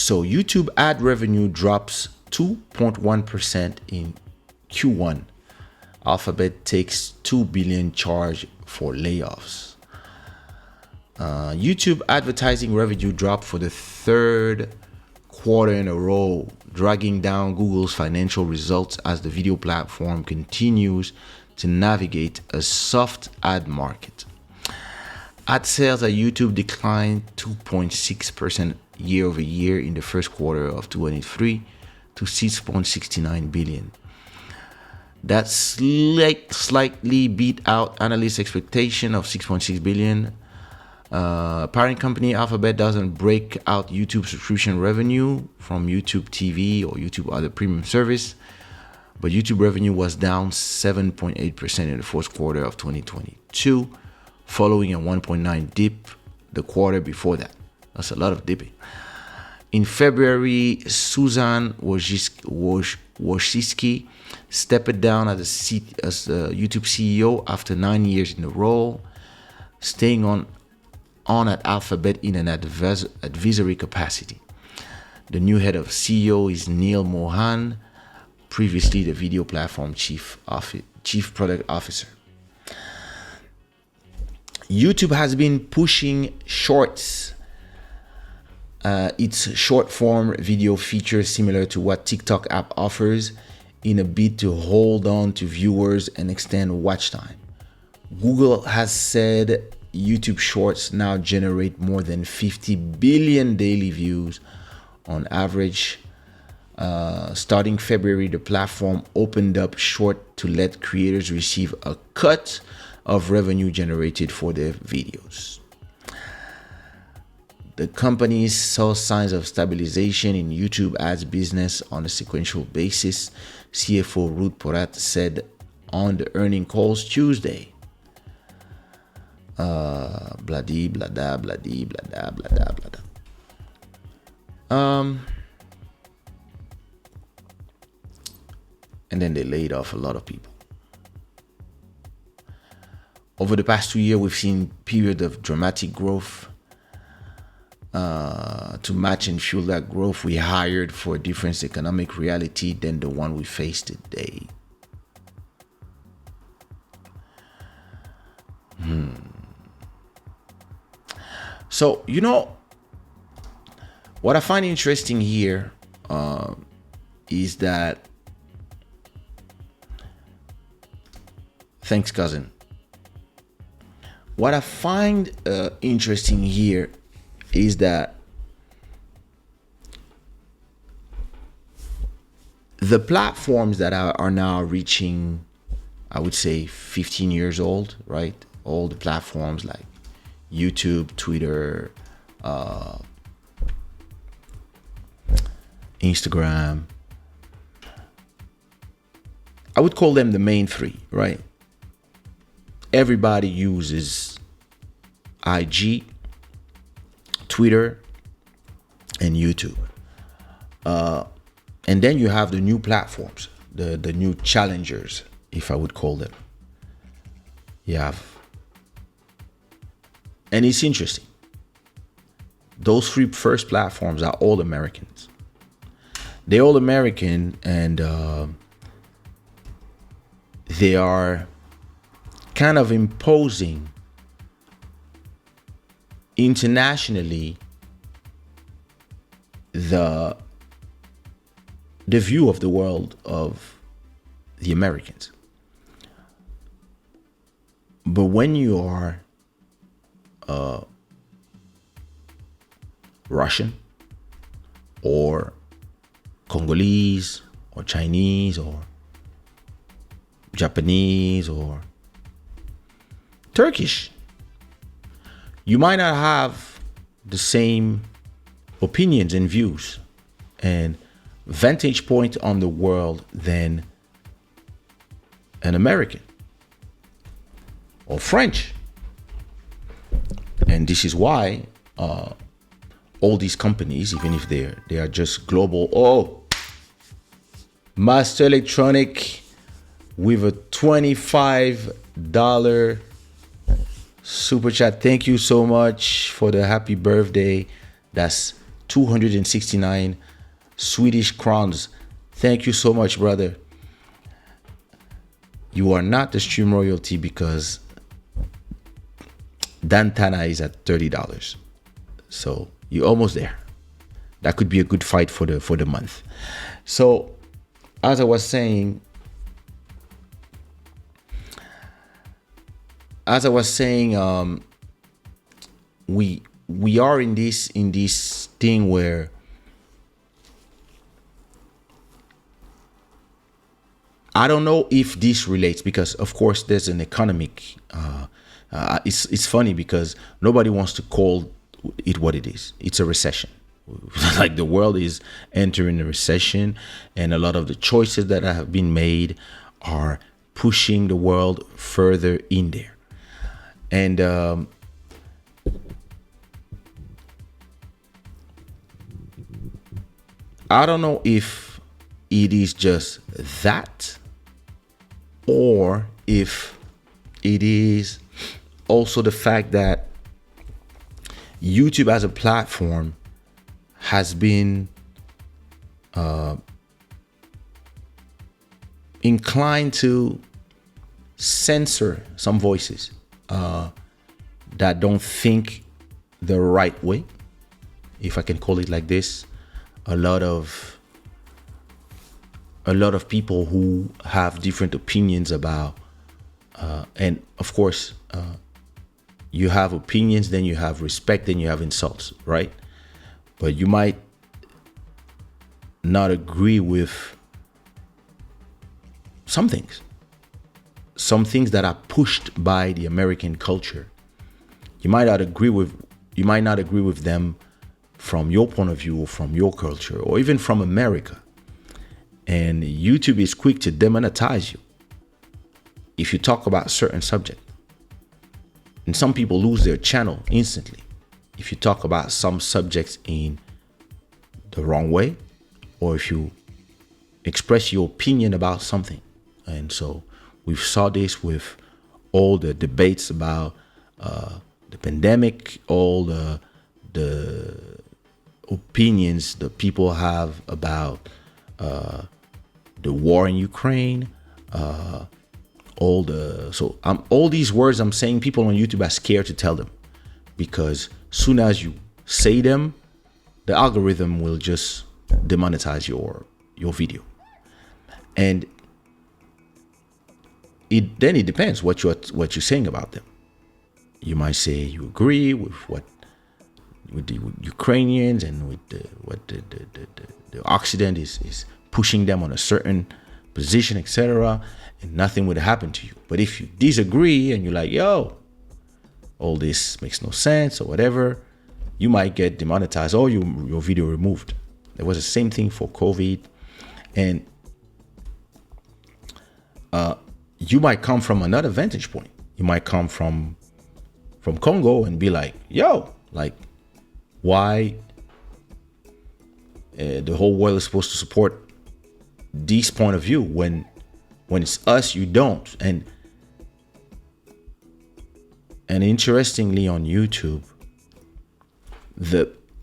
So YouTube ad revenue drops 2.1% in Q1. Alphabet takes $2 billion charge for layoffs. YouTube advertising revenue dropped for the third quarter in a row, dragging down Google's financial results as the video platform continues to navigate a soft ad market. Ad sales at YouTube declined 2.6% year over year in the first quarter of 2023 to 6.69 billion. That slightly beat out analyst expectation of 6.6 billion. Parent company Alphabet doesn't break out YouTube subscription revenue from YouTube TV or YouTube other premium service, but YouTube revenue was down 7.8% in the fourth quarter of 2022, following a 1.9 dip the quarter before that. That's a lot of dipping. In February, Susan Wojcicki stepped down as the YouTube CEO after 9 years in the role, staying on at Alphabet in an advisory capacity. The new head of CEO is Neil Mohan, previously the video platform chief product officer. YouTube has been pushing Shorts, its short-form video feature similar to what TikTok app offers, in a bid to hold on to viewers and extend watch time. Google has said YouTube Shorts now generate more than 50 billion daily views on average. Starting February, the platform opened up Short to let creators receive a cut of revenue generated for their videos. The company saw signs of stabilization in YouTube ads business on a sequential basis, CFO Ruth Porat said on the earnings calls Tuesday. Bloody, blada, bloody, blada, blada, blada. And then they laid off a lot of people. Over the past 2 years, we've seen a period of dramatic growth. To match and fuel that growth, we hired for a different economic reality than the one we face today. So, what I find interesting here is that, thanks, cousin. What I find interesting here is that the platforms that are now reaching, I would say, 15 years old, right? All the platforms like YouTube, Twitter, Instagram. I would call them the main three, right? Everybody uses IG, Twitter, and YouTube. And then you have the new platforms, the new challengers, if I would call them. You have, and it's interesting. Those three first platforms are all Americans. They're all American, and they are kind of imposing internationally the view of the world of the Americans. But when you are Russian or Congolese or Chinese or Japanese or Turkish, you might not have the same opinions and views and vantage point on the world than an American or French. And this is why all these companies, even if they are just global, Master Electronic with a $25 super chat. Thank you so much for the happy birthday. That's 269 Swedish crowns. Thank you so much, brother. You are not the stream royalty because Dantana is at $30. So you're almost there. That could be a good fight for the month. So as I was saying, we are in this thing where I don't know if this relates, because of course there's an economic it's funny because nobody wants to call it what it is. It's a recession. Like the world is entering a recession, and a lot of the choices that have been made are pushing the world further in there. And I don't know if it is just that, or if it is also the fact that YouTube as a platform has been inclined to censor some voices that don't think the right way, if I can call it like this. A lot of people who have different opinions about and of course you have opinions, then you have respect, then you have insults, right? But you might not agree with some things that are pushed by the American culture. You might not agree with them from your point of view, or from your culture, or even from America. And YouTube is quick to demonetize you if you talk about a certain subject. And some people lose their channel instantly if you talk about some subjects in the wrong way, or if you express your opinion about something. And so we saw this with all the debates about the pandemic, all the opinions that people have about the war in Ukraine, all these words I'm saying, people on YouTube are scared to tell them, because soon as you say them, the algorithm will just demonetize your video. And it depends what you're saying about them. You might say you agree with the Ukrainians and with the Occident is pushing them on a certain position, etc., and nothing would happen to you. But if you disagree and you're like, yo, all this makes no sense or whatever, you might get demonetized or your video removed. There was the same thing for COVID. And you might come from another vantage point. You might come from Congo and be like, yo, like, why the whole world is supposed to support this point of view when it's us, you don't. And interestingly, on YouTube,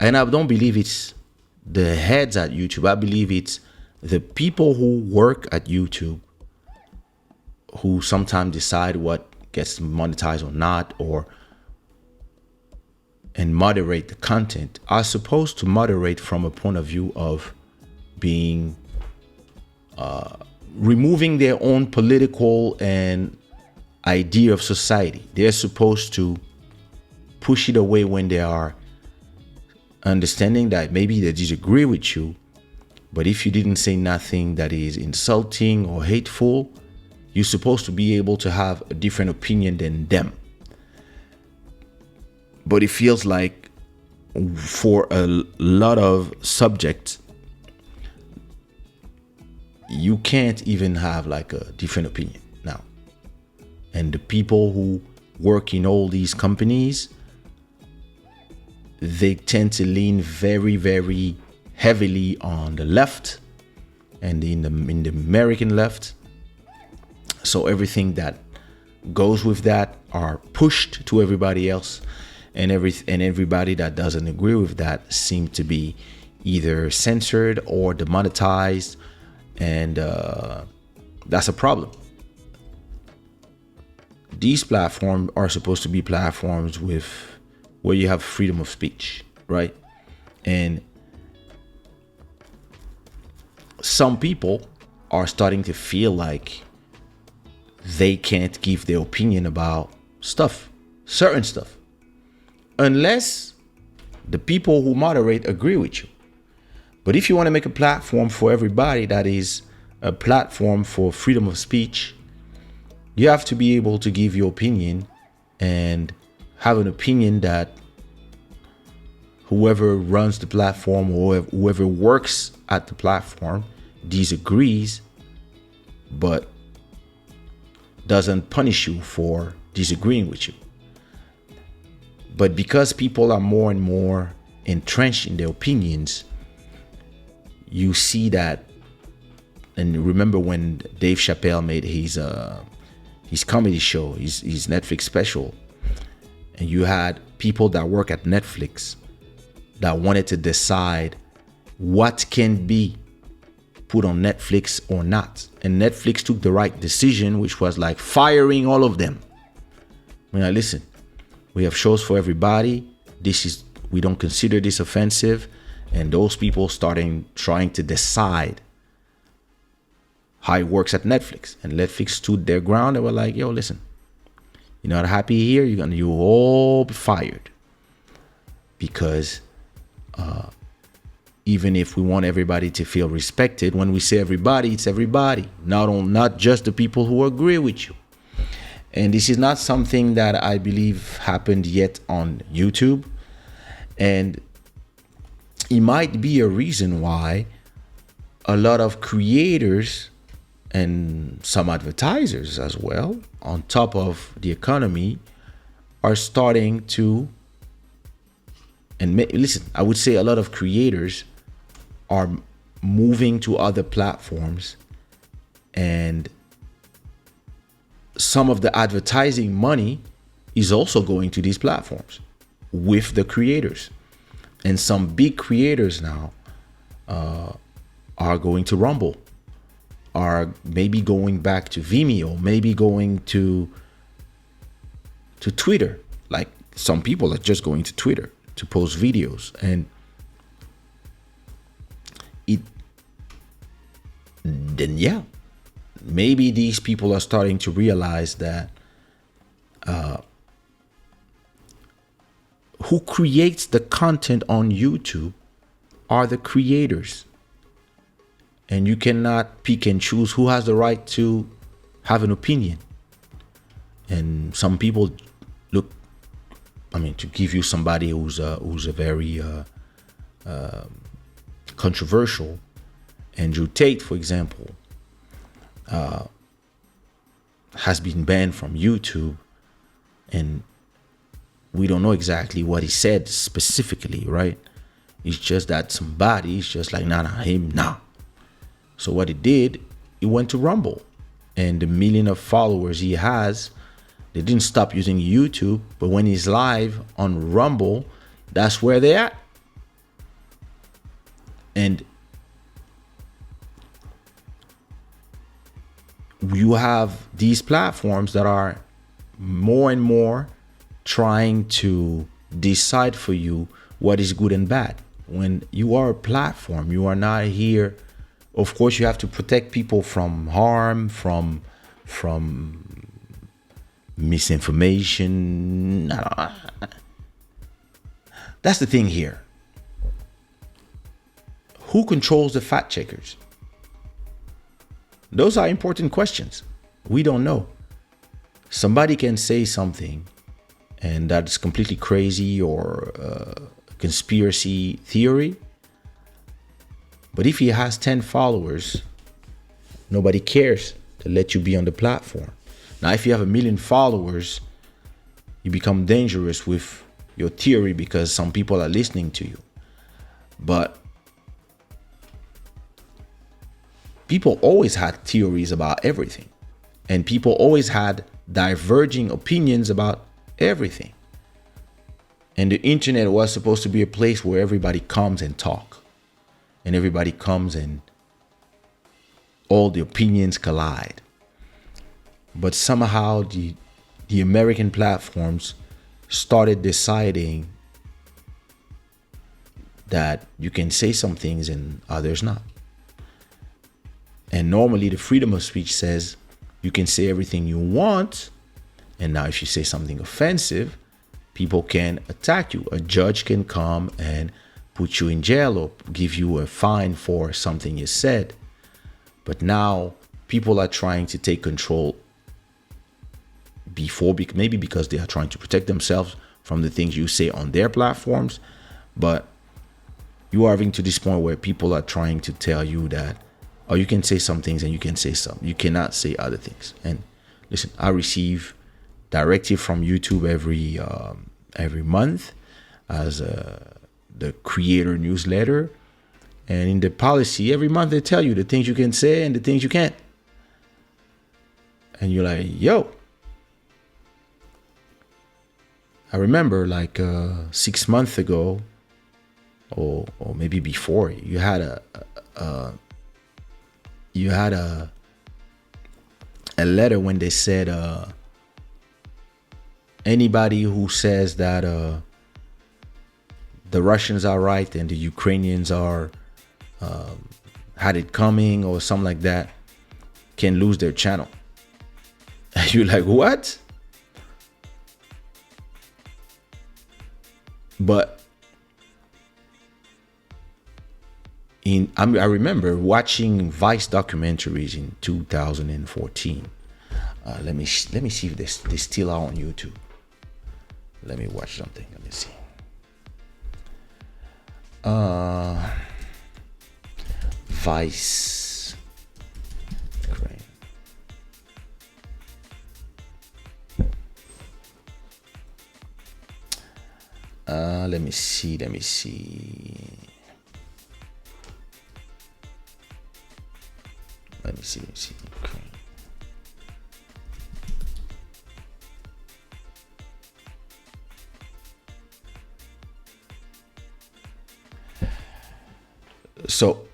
and I don't believe it's the heads at YouTube, I believe it's the people who work at YouTube who sometimes decide what gets monetized or not, and moderate the content, are supposed to moderate from a point of view of being removing their own political and idea of society. They're supposed to push it away when they are understanding that maybe they disagree with you, but if you didn't say nothing that is insulting or hateful, you're supposed to be able to have a different opinion than them. But it feels like for a lot of subjects, you can't even have like a different opinion now. And the people who work in all these companies, they tend to lean very, very heavily on the left and in the American left. So everything that goes with that are pushed to everybody else. and everybody that doesn't agree with that seem to be either censored or demonetized, and that's a problem. These platforms are supposed to be platforms with where you have freedom of speech, right? And some people are starting to feel like they can't give their opinion about certain stuff, unless the people who moderate agree with you. But if you want to make a platform for everybody that is a platform for freedom of speech, you have to be able to give your opinion and have an opinion that whoever runs the platform or whoever works at the platform disagrees, but doesn't punish you for disagreeing with you. But because people are more and more entrenched in their opinions, you see that. And remember when Dave Chappelle made his comedy show, his Netflix special, and you had people that work at Netflix that wanted to decide what can be put on Netflix or not. And Netflix took the right decision, which was like firing all of them. Listen, we have shows for everybody. We don't consider this offensive. And those people trying to decide how it works at Netflix. And Netflix stood their ground. They were like, yo, listen, you're not happy here, you'll all be fired. Because even if we want everybody to feel respected, when we say everybody, it's everybody, not just the people who agree with you. And this is not something that I believe happened yet on YouTube. And it might be a reason why a lot of creators and some advertisers as well, on top of the economy, are starting to, and listen, I would say a lot of creators are moving to other platforms, and some of the advertising money is also going to these platforms with the creators. And some big creators now are going to Rumble, are maybe going back to Vimeo, maybe going to Twitter. Like some people are just going to Twitter to post videos. And maybe these people are starting to realize that who creates the content on YouTube are the creators. And you cannot pick and choose who has the right to have an opinion. And some people to give you somebody who's a very controversial, Andrew Tate, for example, has been banned from YouTube, and we don't know exactly what he said specifically, right? It's just that somebody's just like, nah. So what he did, he went to Rumble, and the million of followers he has, they didn't stop using YouTube, but when he's live on Rumble, that's where they're at. And you have these platforms that are more and more trying to decide for you what is good and bad. When you are a platform, you are not here. Of course, you have to protect people from harm, from misinformation. That's the thing here. Who controls the fact checkers? Those are important questions. We don't know. Somebody can say something and that's completely crazy or conspiracy theory. But if he has 10 followers, nobody cares to let you be on the platform. Now, if you have 1 million followers, you become dangerous with your theory because some people are listening to you. But people always had theories about everything. And people always had diverging opinions about everything. And the internet was supposed to be a place where everybody comes and talk, and everybody comes and all the opinions collide. But somehow the American platforms started deciding that you can say some things and others not. And normally the freedom of speech says you can say everything you want. And now if you say something offensive, people can attack you. A judge can come and put you in jail or give you a fine for something you said. But now people are trying to take control maybe because they are trying to protect themselves from the things you say on their platforms. But you are having to this point where people are trying to tell you that, oh, you can say some things and you can say some. You cannot say other things. And listen, I receive directive from YouTube every month as the creator newsletter. And in the policy, every month they tell you the things you can say and the things you can't. And you're like, yo. I remember like 6 months ago, or maybe before, you had a letter when they said anybody who says that the Russians are right and the Ukrainians are had it coming or something like that can lose their channel. And you're like, what? But I remember watching Vice documentaries in 2014. Let me see if they still are on YouTube. Let me watch something. Let me see. Vice. Ukraine. Let me see. Let me see. Okay. So,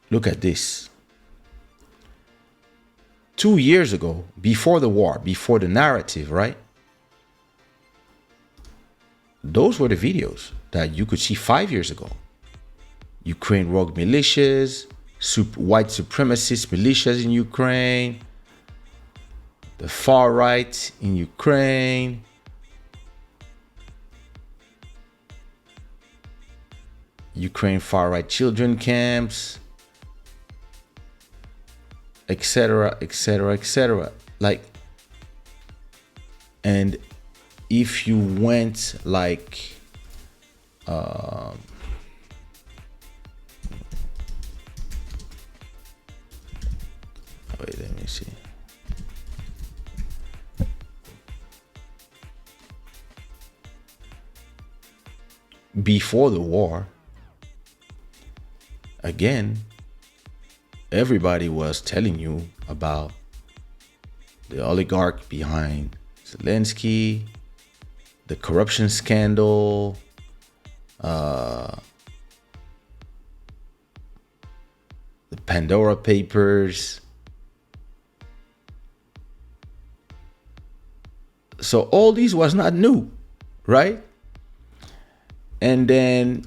look at this. 2 years ago, before the war, before the narrative, right? Those were the videos that you could see 5 years ago. Ukraine rogue militias, white supremacist militias in Ukraine, the far right in Ukraine, Ukraine far right children camps, etc., etc., etc. Like, and if you went like wait, let me see. Before the war, again, everybody was telling you about the oligarch behind Zelensky, the corruption scandal, the Pandora Papers. So all these was not new, right? And then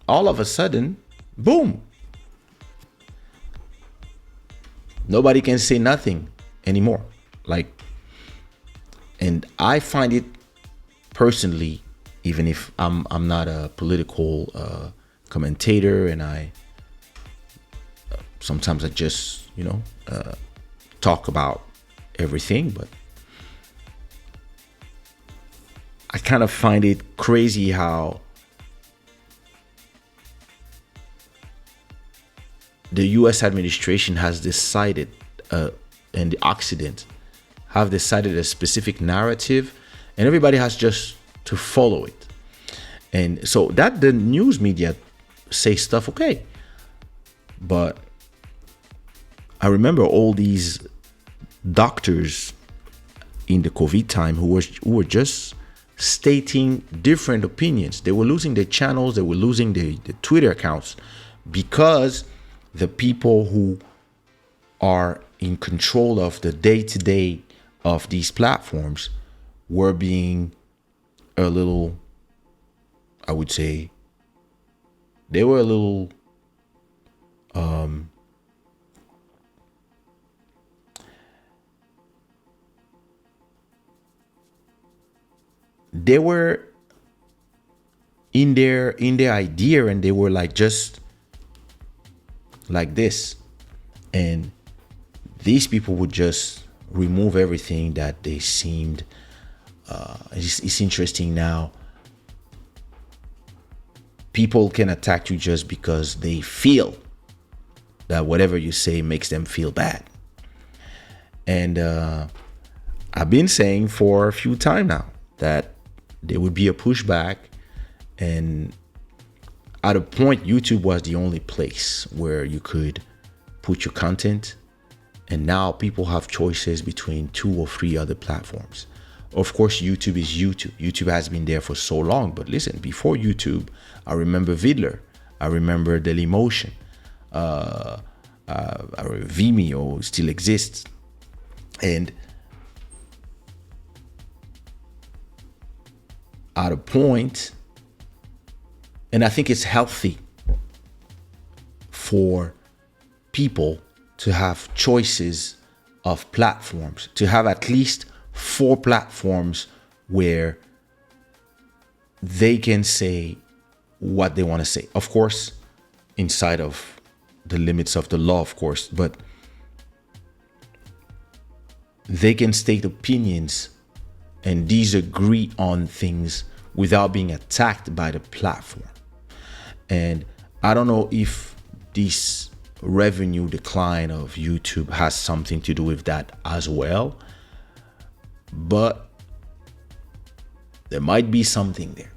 all of a sudden, boom. Nobody can say nothing anymore. Like, and I find it personally, even if I'm not a political commentator, and I sometimes I just talk about everything, but I kind of find it crazy how the U.S. administration has decided, and the Occident have decided a specific narrative, and everybody has just to follow it. And so that the news media say stuff, okay. But I remember all these doctors in the COVID time who were just stating different opinions. They were losing their channels, they were losing the Twitter accounts because the people who are in control of the day-to-day of these platforms were being a little, I would say, they were a little they were in their idea, and they were like just like this, and these people would just remove everything that they seemed it's interesting now. People can attack you just because they feel that whatever you say makes them feel bad. And I've been saying for a few times now that there would be a pushback, and at a point YouTube was the only place where you could put your content, and now people have choices between 2 or 3 other platforms. Of course, YouTube is YouTube. YouTube has been there for so long, but listen, before YouTube, I remember Vidler, I remember Dailymotion, Vimeo still exists, and at a point, and I think it's healthy for people to have choices of platforms, to have at least 4 platforms where they can say what they want to say. Of course, inside of the limits of the law, of course, but they can state opinions and disagree on things without being attacked by the platform. And I don't know if this revenue decline of YouTube has something to do with that as well, but there might be something there.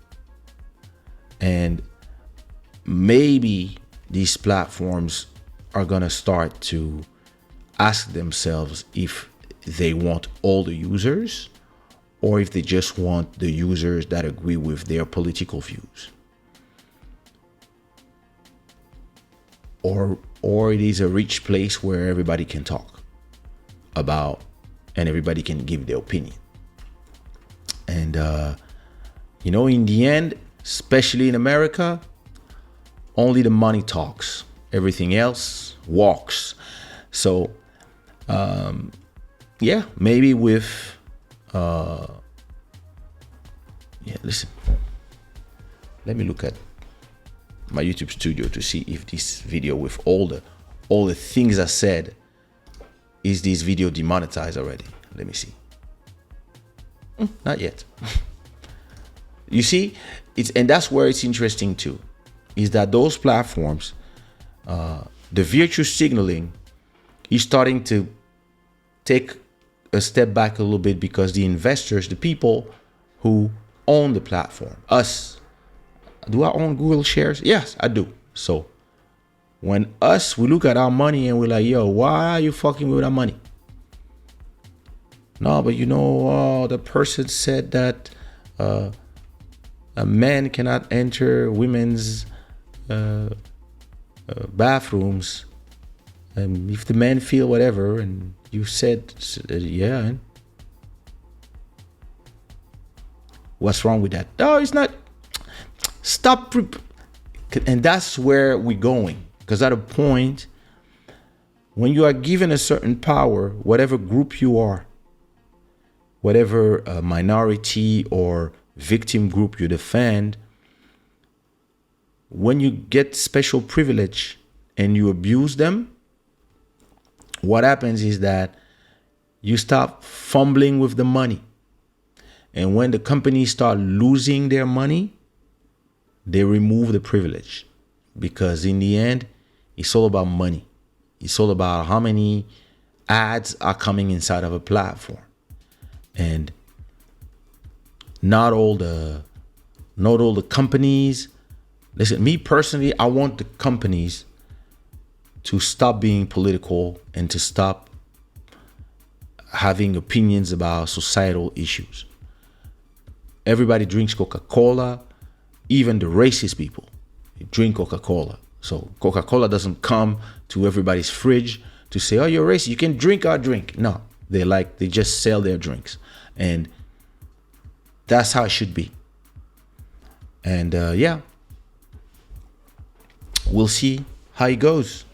And maybe these platforms are gonna start to ask themselves if they want all the users or if they just want the users that agree with their political views. Or it is a rich place where everybody can talk about and everybody can give their opinion. And in the end, especially in America, only the money talks. Everything else walks. So maybe with listen, let me look at my YouTube studio to see if this video, with all the things I said, is this video demonetized already. Let me see. Not yet. You see, and that's where it's interesting too, is that those platforms, the virtue signaling is starting to take a step back a little bit, because the investors, the people who own the platform, us, do I own Google shares? Yes, I do. So when we look at our money and we're like, yo, why are you fucking with our money? No, but the person said that a man cannot enter women's bathrooms, and if the men feel whatever, and you said, yeah, what's wrong with that? No, it's not. Stop. And that's where we're going, because at a point, when you are given a certain power, whatever group you are, whatever minority or victim group you defend, when you get special privilege and you abuse them, what happens is that you start fumbling with the money. And when the companies start losing their money, they remove the privilege, because in the end, it's all about money. It's all about how many ads are coming inside of a platform. And not all the companies. Listen, me personally, I want the companies to stop being political and to stop having opinions about societal issues. Everybody drinks Coca-Cola. Even the racist people drink Coca-Cola. So Coca-Cola doesn't come to everybody's fridge to say, oh, you're racist, you can drink our drink. No, they just sell their drinks. And that's how it should be. And yeah, we'll see how it goes.